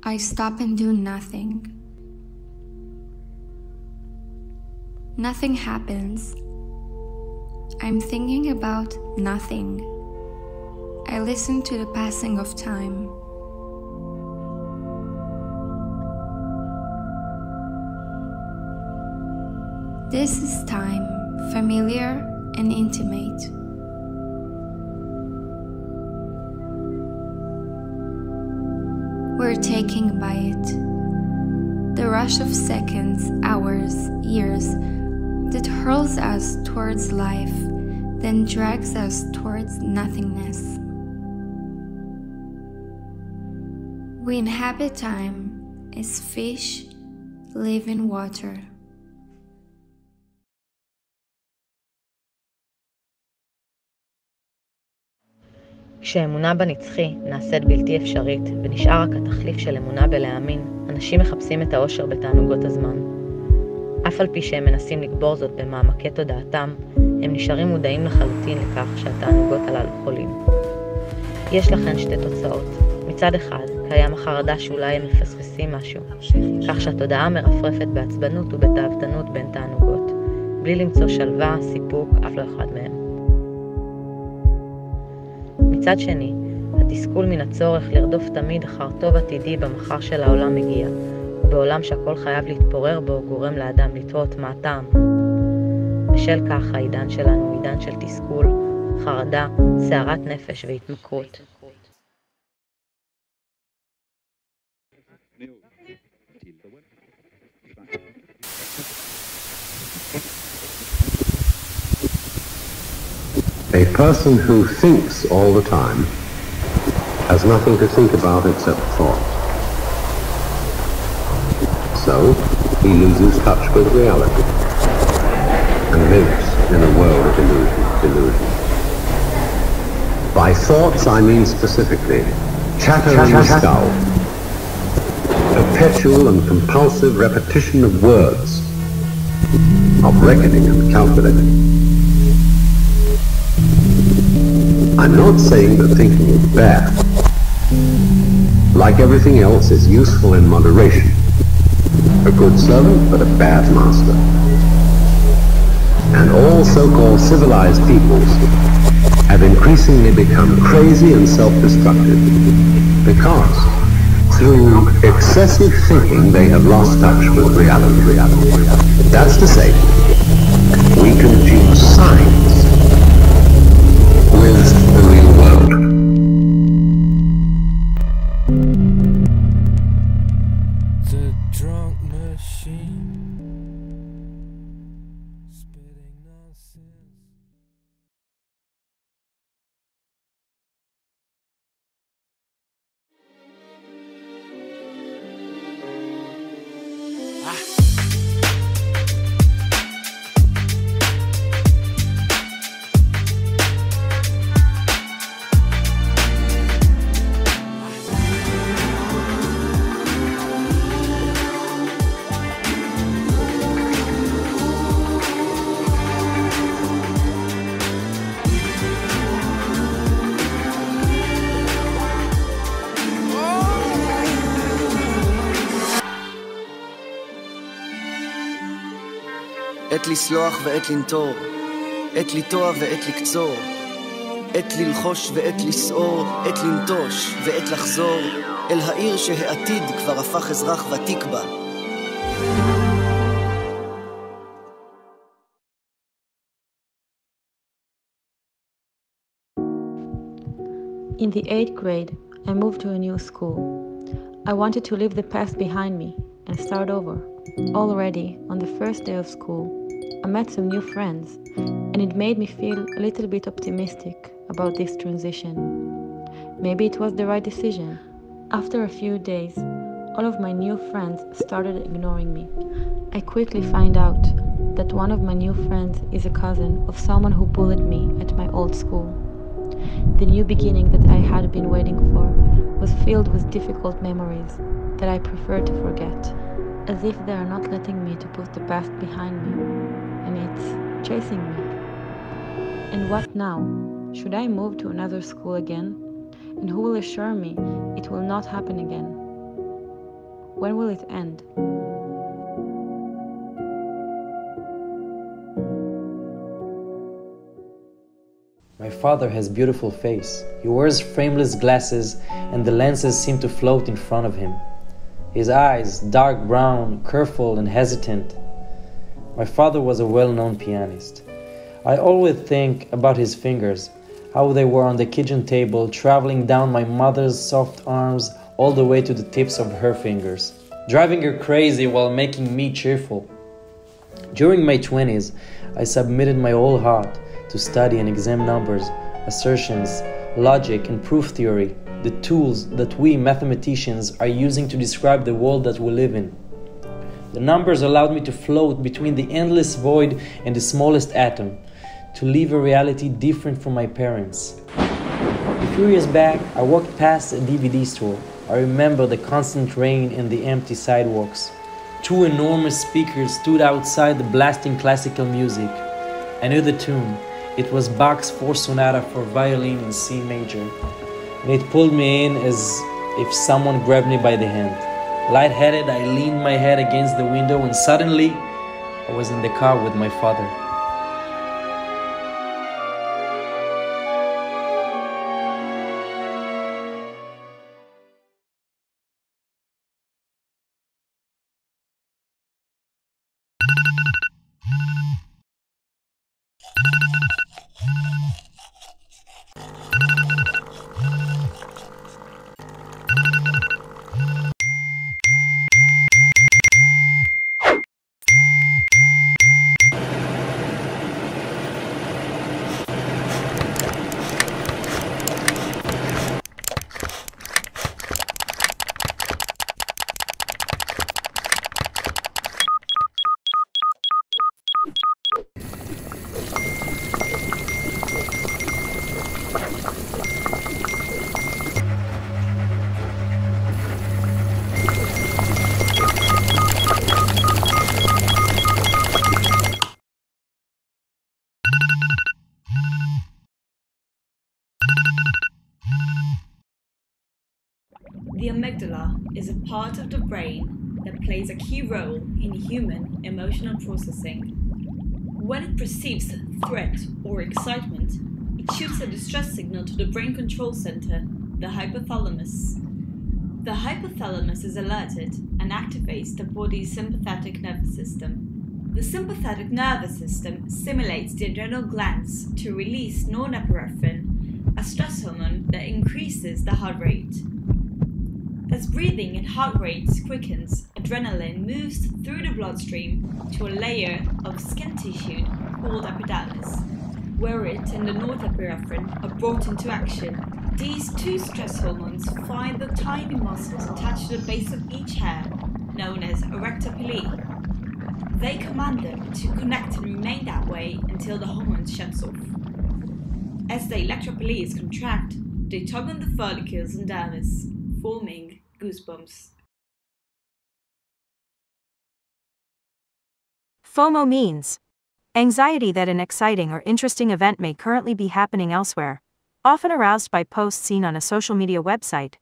I stop and do nothing. Nothing happens. I'm thinking about nothing. I listen to the passing of time. This is time, familiar and intimate. We're taken by it. The rush of seconds, hours, years that hurls us towards life, then drags us towards nothingness. We inhabit time as fish live in water. כשאמונה בנצחי נעשית בלתי אפשרית ונשאר רק התחליף של אמונה בלהאמין, אנשים מחפשים את האושר בתענוגות הזמן. אף על פי שהם מנסים לגבור זאת במעמקי תודעתם, הם נשארים מודעים לחלוטין לכך שהתענוגות הללו חולים. יש לכן שתי תוצאות. מצד אחד, קיים החרדה שאולי הם מפספסים משהו, כך שהתודעה מרפרפת בעצבנות ובתאוותנות בין תענוגות, בלי למצוא שלווה, סיפוק, אף לא אחד מהם. מצד שני, התסכול מן הצורך לרדוף תמיד אחר טוב עתידי במחר של העולם מגיע, ובעולם שהכל חייב להתפורר בו גורם לאדם לתהות מה הטעם. בשל כך העידן שלנו הוא עידן של תסכול, חרדה, סערת נפש והתמכרות. A person who thinks all the time has nothing to think about except thought. So, he loses touch with reality and lives in a world of illusion. By thoughts I mean specifically chatter in the skull, perpetual and compulsive repetition of words, of reckoning and calculating. I'm not saying that thinking is bad. Like everything else, it's useful in moderation. A good servant, but a bad master. And all so-called civilized peoples have increasingly become crazy and self-destructive because through excessive thinking they have lost touch with reality. That's to say, we confuse science with the real world. The drunk machine spitting nonsense. עת לסלוח ועת לנטור, עת לטוע ועת לקצור, עת ללחוש ועת לסעור, עת לנטוש ועת לחזור אל העיר שהעתיד כבר הפך אזרח ותיק בה. In the 8th grade, I moved to a new school. I wanted to leave the past behind me and start over. Already, on the first day of school, I met some new friends, and it made me feel a little bit optimistic about this transition. Maybe it was the right decision. After a few days, all of my new friends started ignoring me. I quickly find out that one of my new friends is a cousin of someone who bullied me at my old school. The new beginning that I had been waiting for was filled with difficult memories that I prefer to forget, as if they are not letting me to put the past behind me, and it's chasing me. And what now? Should I move to another school again? And who will assure me it will not happen again? When will it end? My father has a beautiful face. He wears frameless glasses and the lenses seem to float in front of him. His eyes, dark brown, careful and hesitant. My father was a well-known pianist. I always think about his fingers, how they were on the kitchen table, traveling down my mother's soft arms all the way to the tips of her fingers, driving her crazy while making me cheerful. During my 20s, I submitted my whole heart to study and exam numbers, assertions, logic and proof theory, the tools that we mathematicians are using to describe the world that we live in. The numbers allowed me to float between the endless void and the smallest atom, to live a reality different from my parents. A few years back, I walked past a DVD store. I remember the constant rain and the empty sidewalks. Two enormous speakers stood outside blasting classical music. I knew the tune. It was Bach's 4 Sonata for violin in C major. And it pulled me in as if someone grabbed me by the hand. Lightheaded, I leaned my head against the window and suddenly I was in the car with my father. The amygdala is a part of the brain that plays a key role in human emotional processing. When it perceives threat or excitement, it shoots a distress signal to the brain control center, the hypothalamus. The hypothalamus is alerted and activates the body's sympathetic nervous system. The sympathetic nervous system stimulates the adrenal glands to release norepinephrine, a stress hormone that increases the heart rate. As breathing and heart rate quickens, adrenaline moves through the bloodstream to a layer of skin tissue called epidermis, where it and the norepinephrine are brought into action. These two stress hormones find the tiny muscles attached to the base of each hair, known as erector pili. They command them to connect and remain that way until the hormone shuts off. As the electropilies contract, they tug on the follicles and dermis, forming goosebumps. FOMO means anxiety that an exciting or interesting event may currently be happening elsewhere, often aroused by posts seen on a social media website.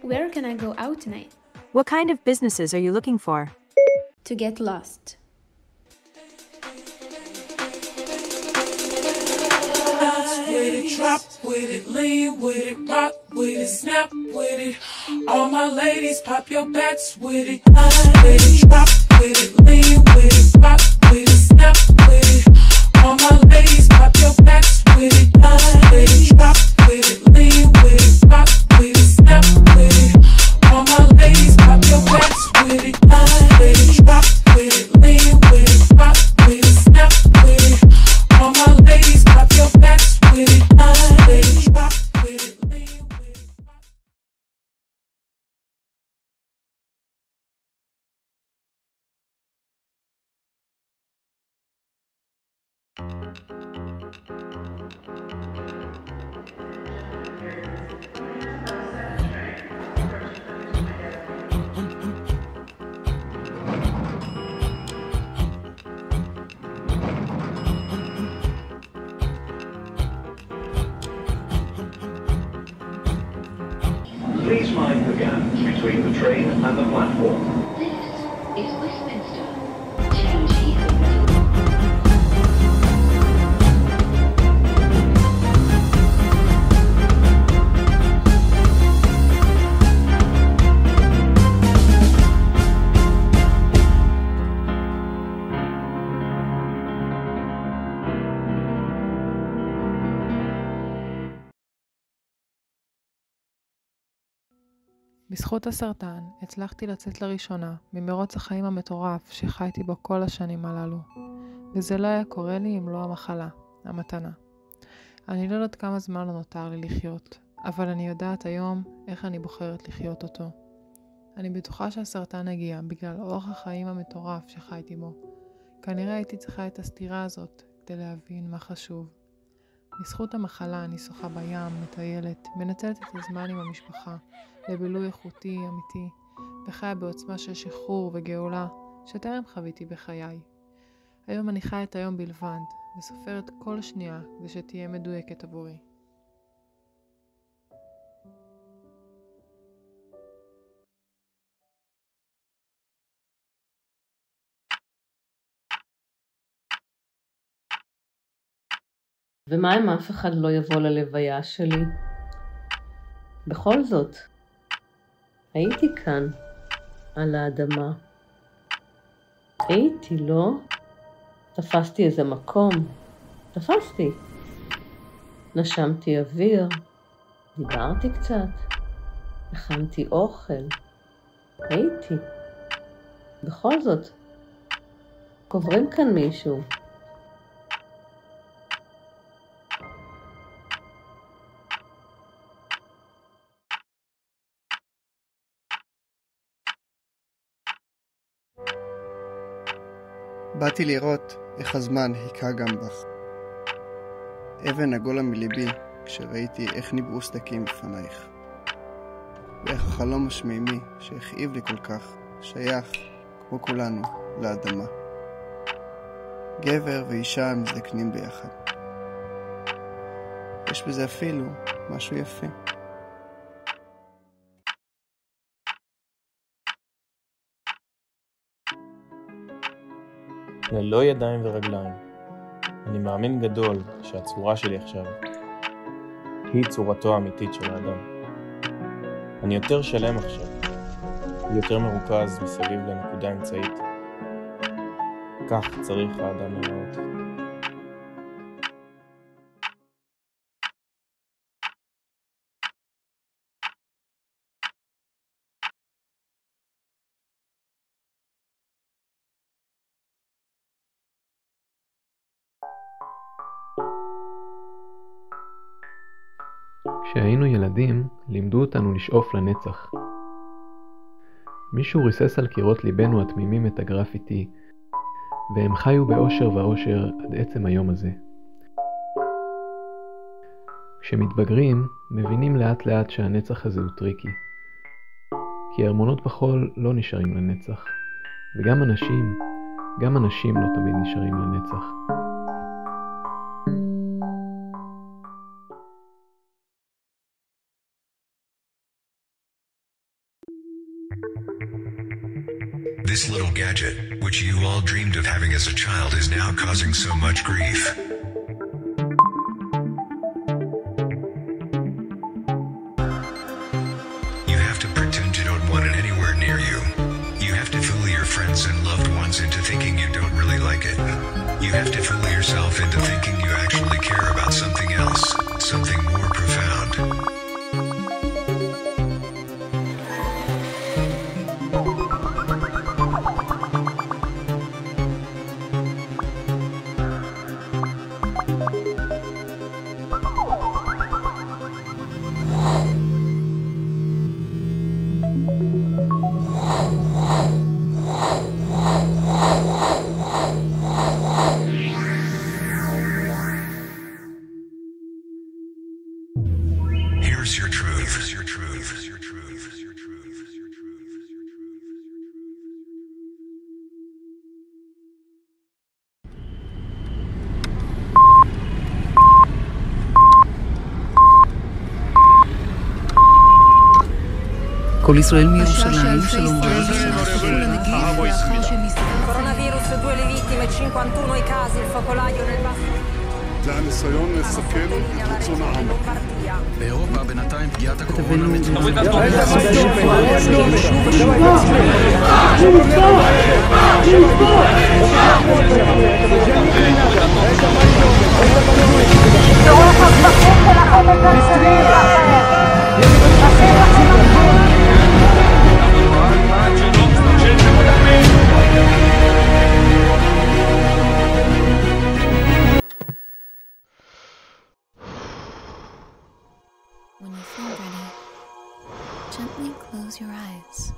Where can I go out tonight? What kind of businesses are you looking for? To get lost. Bounce with it, drop with it, lean with it, rock with it, snap with it. All my ladies, pop your backs with it. Bounce with it, drop with it, lean with it, rock with it, snap with it. All my ladies, pop your backs with it. Bounce with it, drop with it, lean with it, rock with it, snap with it. All my ladies, pop your backs with it. Bounce with it, drop with it, lean with it, rock with it, snap with it. All my ladies, pop your Please mind the gap between the train and the platform. This is Westminster. Change here. בזכות הסרטן הצלחתי לצאת לראשונה ממרוץ החיים המטורף שחייתי בו כל השנים הללו, וזה לא היה קורה לי אם לא המחלה, המתנה. אני לא יודעת כמה זמן לא נותר לי לחיות, אבל אני יודעת היום איך אני בוחרת לחיות אותו. אני בטוחה שהסרטן הגיע בגלל אורח החיים המטורף שחייתי בו. כנראה הייתי צריכה את הסתירה הזאת כדי להבין מה חשוב. בזכות המחלה אני שוחה בים, מטיילת, מנצלת את הזמן עם המשפחה, לבילוי איכותי, אמיתי, וחיה בעוצמה של שחרור וגאולה שטרם חוויתי בחיי. היום אני חיה את היום בלבד, וסופרת כל שנייה כדי שתהיה מדויקת עבורי. ומה אם אף אחד לא יבוא ללוויה שלי? בכל זאת, הייתי כאן, על האדמה. הייתי, לא? תפסתי איזה מקום. תפסתי. נשמתי אוויר. דיברתי קצת. הכנתי אוכל. הייתי. בכל זאת, קוברים כאן מישהו. באתי לראות איך הזמן היכה גם בך. אבן עגולה מליבי כשראיתי איך ניבאו סדקים בפנייך. ואיך החלום השמימי שהכאיב לי כל כך שייך, כמו כולנו, לאדמה. גבר ואישה מזדקנים ביחד. יש בזה אפילו משהו יפה. ללא ידיים ורגליים. אני מאמין גדול שהצורה שלי עכשיו היא צורתו האמיתית של האדם. אני יותר שלם עכשיו, יותר מרוכז מסביב לנקודה אמצעית. כך צריך האדם להיראות. כשהיינו ילדים, לימדו אותנו לשאוף לנצח. מישהו ריסס על קירות ליבנו התמימים את הגרפיטי, והם חיו באושר ואושר עד עצם היום הזה. כשמתבגרים, מבינים לאט לאט שהנצח הזה הוא טריקי. כי ארמונות בחול לא נשארים לנצח, וגם אנשים לא תמיד נשארים לנצח. This little gadget, which you all dreamed of having as a child, is now causing so much grief. You have to pretend you don't want it anywhere near you. You have to fool your friends and loved ones into thinking you don't really like it. You have to fool yourself into thinking you actually care about something else, something more profound. כל ישראל מירושלים, שלום רב. Coronavirus, 2 le vittime, 51 i casi, il focolaio nel basso. זה הניסיון לסכל את רצון העם. באירופה בינתיים פגיעת הקורונה When you feel ready, gently close your eyes.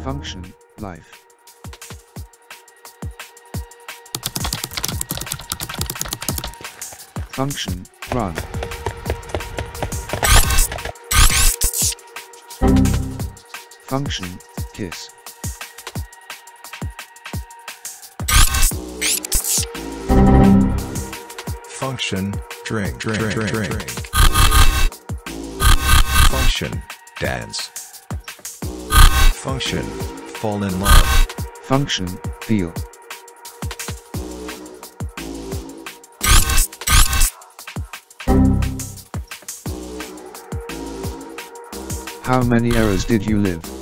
Function, life. Function, run. Function, kiss. Function, drink. Function, dance. Function, fall in love. Function, feel. How many errors did you live?